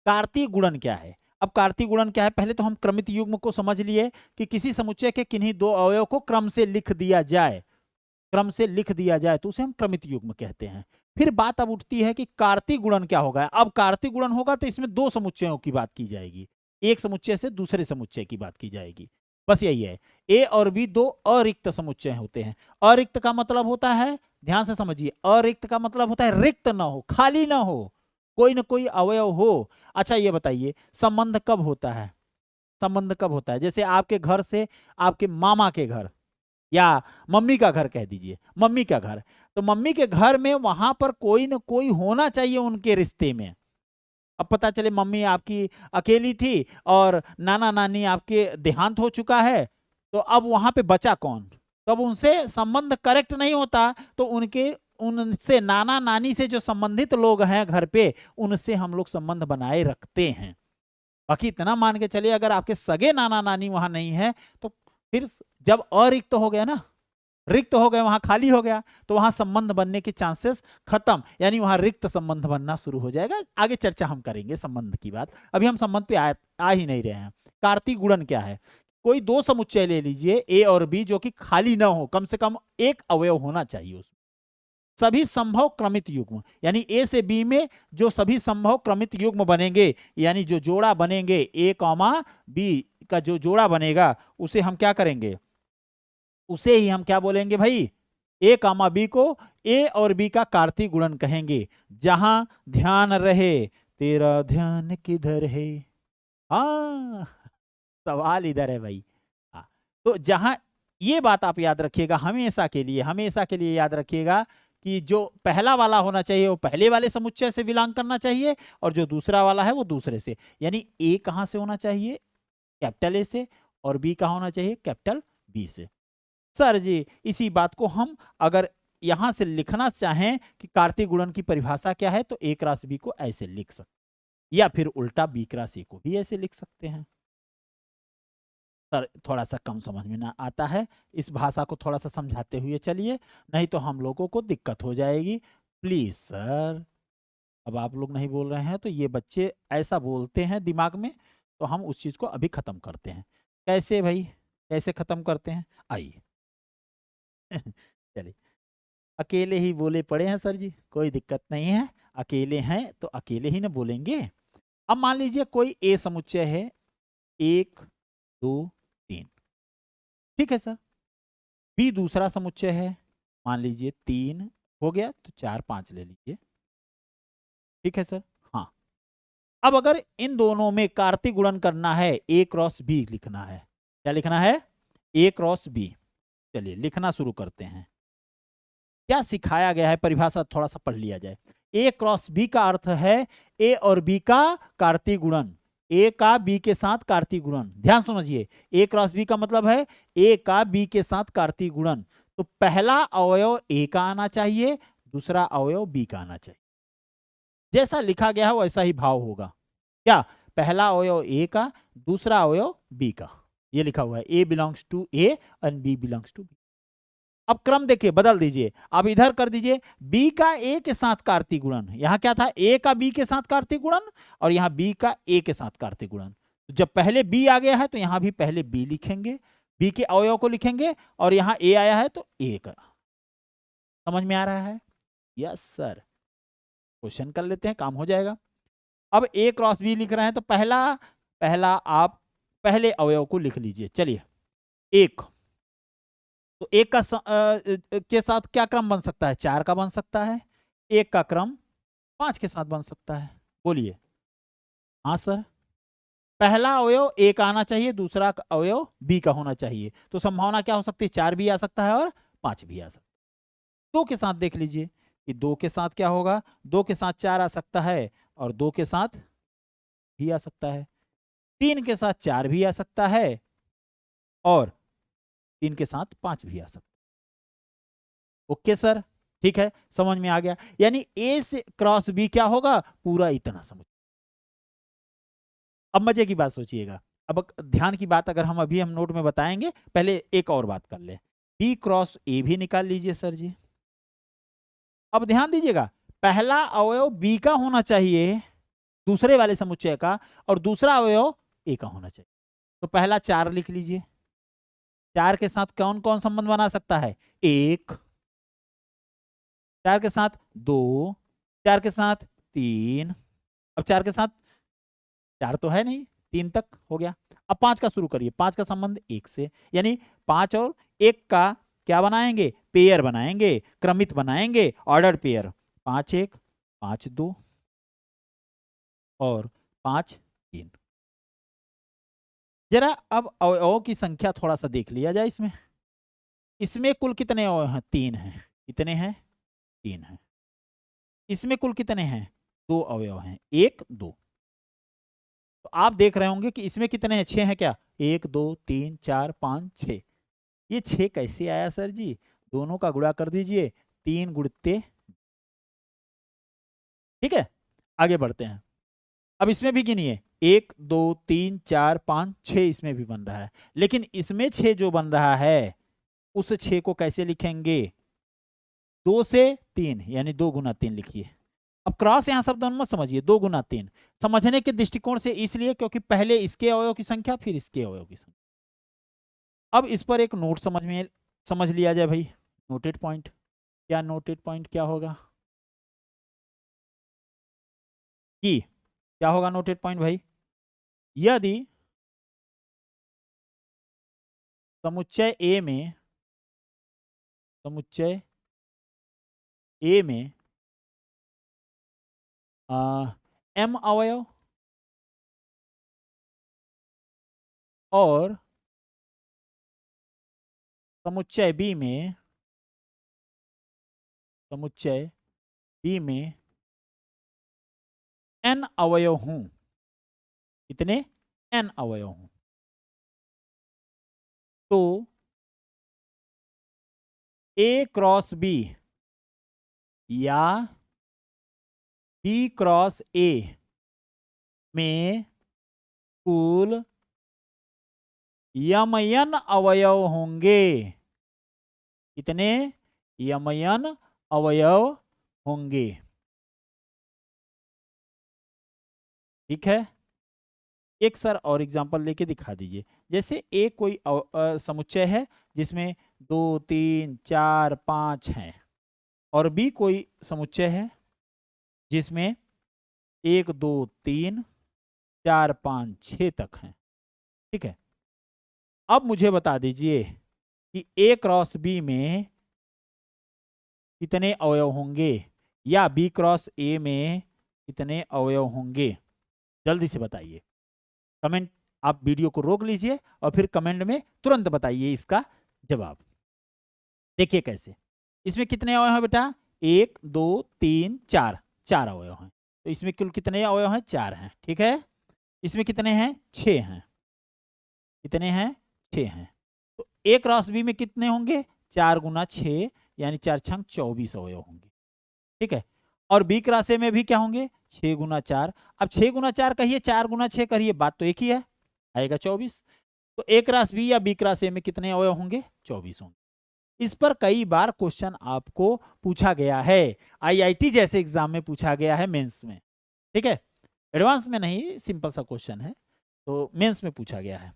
कार्तीय गुणन क्या है? अब कार्तीय गुणन क्या है, पहले तो हम क्रमित युग्म को समझ लिए कि किसी समुच्चय के किन्हीं दो अवयव को क्रम से लिख दिया जाए, क्रम से लिख दिया जाए तो उसे हम क्रमित युग्म कहते हैं। फिर बात अब उठती है कि कार्तीय गुणन क्या होगा। अब कार्तीय गुणन होगा तो इसमें दो समुच्चयों की बात की जाएगी, एक समुच्चय से दूसरे समुच्चय की बात की जाएगी, बस यही है। ए और बी दो अरिक्त समुच्चय होते हैं। अरिक्त का मतलब होता है, ध्यान से समझिए, अरिक्त का मतलब होता है रिक्त ना हो, खाली ना हो, कोई ना कोई अवयव हो। अच्छा ये बताइए संबंध कब होता है? संबंध कब होता है? जैसे आपके घर से आपके मामा के घर या मम्मी का घर कह दीजिए, मम्मी का घर, तो मम्मी के घर में वहां पर कोई ना कोई होना चाहिए उनके रिश्ते में। अब पता चले मम्मी आपकी अकेली थी और नाना नानी आपके देहांत हो चुका है, तो अब वहां पे बचा कौन? तो अब उनसे संबंध करेक्ट नहीं होता, तो उनके उनसे नाना नानी से जो संबंधित लोग हैं घर पे, उनसे हम लोग संबंध बनाए रखते हैं। बाकी इतना मान के चलिए अगर आपके सगे नाना नानी वहां नहीं है, तो फिर जब अरिक्त हो गया ना, रिक्त हो गए, वहां खाली हो गया, तो वहां संबंध बनने के चांसेस खत्म, यानी वहां रिक्त संबंध बनना शुरू हो जाएगा। आगे चर्चा हम करेंगे संबंध की बात, अभी हम संबंध पे आ ही नहीं रहे हैं। कार्तीय गुणन क्या है? कोई दो समुच्चय ले लीजिए ए और बी जो कि खाली ना हो, कम से कम एक अवयव होना चाहिए उसमें। सभी संभव क्रमित युग्म, यानी ए से बी में जो सभी संभव क्रमित युग्म बनेंगे, यानी जो जोड़ा बनेंगे ए कॉमा बी का जो जोड़ा बनेगा, उसे हम क्या करेंगे? उसे ही हम क्या बोलेंगे भाई? ए कामा बी को ए और बी का कार्तीय गुणन कहेंगे। जहां ध्यान रहे तेरा ध्यान किधर है, हाँ सवाल इधर है भाई। हाँ, तो जहां, ये बात आप याद रखिएगा हमेशा के लिए, हमेशा के लिए याद रखिएगा कि जो पहला वाला होना चाहिए वो पहले वाले समुच्चय से बिलोंग करना चाहिए, और जो दूसरा वाला है वो दूसरे से। यानी ए कहां से होना चाहिए? कैपिटल ए से, और बी कहां होना चाहिए? कैपिटल बी से। सर जी इसी बात को हम अगर यहां से लिखना चाहें कि कार्तीय गुणन की परिभाषा क्या है, तो ए क्रॉस बी को ऐसे लिख सकते, या फिर उल्टा बी क्रॉस ए को भी ऐसे लिख सकते हैं। सर थोड़ा सा कम समझ में ना आता है, इस भाषा को थोड़ा सा समझाते हुए चलिए, नहीं तो हम लोगों को दिक्कत हो जाएगी। प्लीज सर, अब आप लोग नहीं बोल रहे हैं तो ये बच्चे ऐसा बोलते हैं दिमाग में, तो हम उस चीज को अभी खत्म करते हैं। कैसे भाई, कैसे खत्म करते हैं, आइए। चलिए, अकेले ही बोले पड़े हैं सर जी, कोई दिक्कत नहीं है, अकेले हैं तो अकेले ही ना बोलेंगे। अब मान लीजिए कोई ए समुच्चय है, 1 2 3, ठीक है सर। बी दूसरा समुच्चय है, मान लीजिए 3 हो गया, तो 4 5 ले लीजिए, ठीक है सर। हाँ, अब अगर इन दोनों में कार्तीय गुणन करना है, ए क्रॉस बी लिखना है। क्या लिखना है? ए क्रॉस बी। चलिए लिखना शुरू करते हैं। क्या सिखाया गया है, परिभाषा थोड़ा सा पढ़ लिया जाए। ए क्रॉस बी का अर्थ है ए और बी का कार्तीय गुणन, ए का बी के साथ कार्तीय गुणन। ध्यान समझिए, ए क्रॉस बी का मतलब है ए का बी के साथ कार्तीय गुणन। तो पहला अवयव ए का आना चाहिए, दूसरा अवयव बी का आना चाहिए। जैसा लिखा गया है वैसा ही भाव होगा। क्या? पहला अवयव ए का, दूसरा अवयव बी का, ये लिखा हुआ है A belongs to A and B belongs to B. अब क्रम देखिए, बदल दीजिए, अब इधर कर दीजिए बी का ए के साथ कार्तीय गुणन। यहां क्या था? ए का बी के साथ कार्तीय गुणन, और यहां बी का ए के साथ कार्तीय गुणन। तो जब पहले बी आ गया है तो यहां भी पहले बी लिखेंगे, बी के अवयव को लिखेंगे, और यहां ए आया है तो ए का। समझ में आ रहा है? Yes sir. क्वेश्चन कर लेते हैं, काम हो जाएगा। अब ए क्रॉस बी लिख रहे हैं तो पहला पहला आप पहले अवयव को लिख लीजिए। चलिए, एक, तो एक का के साथ क्या क्रम बन सकता है? 4 का बन सकता है। एक का क्रम 5 के साथ बन सकता है। बोलिए। हाँ सर, पहला अवयव ए का आना चाहिए, दूसरा अवयव बी का होना चाहिए। तो संभावना क्या हो सकती है? 4 भी आ सकता है और 5 भी आ सकता है। 2 के साथ देख लीजिए कि 2 के साथ क्या होगा? 2 के साथ 4 आ सकता है, और 2 के साथ भी आ सकता है। 3 के साथ 4 भी आ सकता है, और 3 के साथ 5 भी आ सकता है। ओके सर, ठीक है, समझ में आ गया। यानी ए से क्रॉस बी क्या होगा? पूरा इतना समझ। अब मजे की बात सोचिएगा, अब ध्यान की बात अगर हम अभी हम नोट में बताएंगे, पहले एक और बात कर ले। बी क्रॉस ए भी निकाल लीजिए सर जी। अब ध्यान दीजिएगा, पहला अवयव बी का होना चाहिए, दूसरे वाले समुच्चय का, और दूसरा अवयव ए का होना चाहिए। तो पहला 4 लिख लीजिए। 4 के साथ कौन कौन संबंध बना सकता है? 1, 4 के साथ 2, 4 के साथ 3, अब 4 के साथ 4 तो है नहीं, 3 तक हो गया। अब 5 का शुरू करिए। 5 का संबंध 1 से, यानी 5 और 1 का क्या बनाएंगे? पेयर बनाएंगे, क्रमित बनाएंगे, ऑर्डर पेयर। 5 1, 5 2 और 5 3। जरा अब अवयवों की संख्या थोड़ा सा देख लिया जाए। इसमें कुल कितने अवयव हैं? 3 हैं। कितने हैं? 3 हैं। इसमें कुल कितने हैं? 2 अवयव हैं, 1 2। तो आप देख रहे होंगे कि इसमें कितने हैं? 6 हैं क्या? 1 2 3 4 5 6। ये 6 कैसे आया सर जी? दोनों का गुणा कर दीजिए, 3 गुणित्ते। ठीक है, आगे बढ़ते हैं। अब इसमें भी गिनिए, 1 2 3 4 5 6 इसमें भी बन रहा है, लेकिन इसमें 6 जो बन रहा है उस 6 को कैसे लिखेंगे? 2 से 3, यानी 2 गुना 3 लिखिए। अब क्रॉस यहां शब्द मत समझिए, 2 गुना 3 समझने के दृष्टिकोण से इसलिए क्योंकि पहले इसके अवयव की संख्या फिर इसके अवयव की संख्या। अब इस पर एक नोट समझ लिया जाए भाई, नोटेड पॉइंट। क्या नोटेड पॉइंट क्या होगा? कि क्या होगा नोटेड पॉइंट भाई? यदि समुच्चय ए में m अवयव और समुच्चय बी में n अवयव हूं। कितने? n अवयव हूं। तो a क्रॉस b या b क्रॉस a में कुल यमयन अवयव होंगे। कितने? यमयन अवयव होंगे। ठीक है, एक सर और एग्जांपल लेके दिखा दीजिए। जैसे ए कोई समुच्चय है जिसमें 2 3 4 5 हैं, और बी कोई समुच्चय है जिसमें 1 2 3 4 5 6 तक हैं। ठीक है, अब मुझे बता दीजिए कि ए क्रॉस बी में कितने अवयव होंगे, या बी क्रॉस ए में कितने अवयव होंगे? जल्दी से बताइए। कमेंट, आप वीडियो को रोक लीजिए और फिर कमेंट में तुरंत बताइए इसका जवाब। देखिए कैसे। इसमें कितने अवयव हैं बेटा? 1 2 3 4, 4 अवयव हैं। तो इसमें कुल कितने अवयव हैं? 4 हैं। ठीक है, इसमें कितने हैं? 6 हैं। कितने हैं? 6 हैं। तो ए क्रॉस बी में कितने होंगे? 4 गुना 6, यानी 4 छंग 24 अवयव होंगे। ठीक है, और बी क्रॉस ए में भी क्या होंगे? 6 गुना 4। अब 6 गुना 4 कहिए, 4 गुना 6 करिए, बात तो एक ही है, आएगा 24। तो ए क्रॉस बी या बी क्रॉस ए में कितने अवयव होंगे? 24 होंगे। इस पर कई बार क्वेश्चन आपको पूछा गया है, आईआईटी जैसे एग्जाम में पूछा गया है, मेंस में। ठीक है, एडवांस में नहीं, सिंपल सा क्वेश्चन है, तो मेंस में पूछा गया है।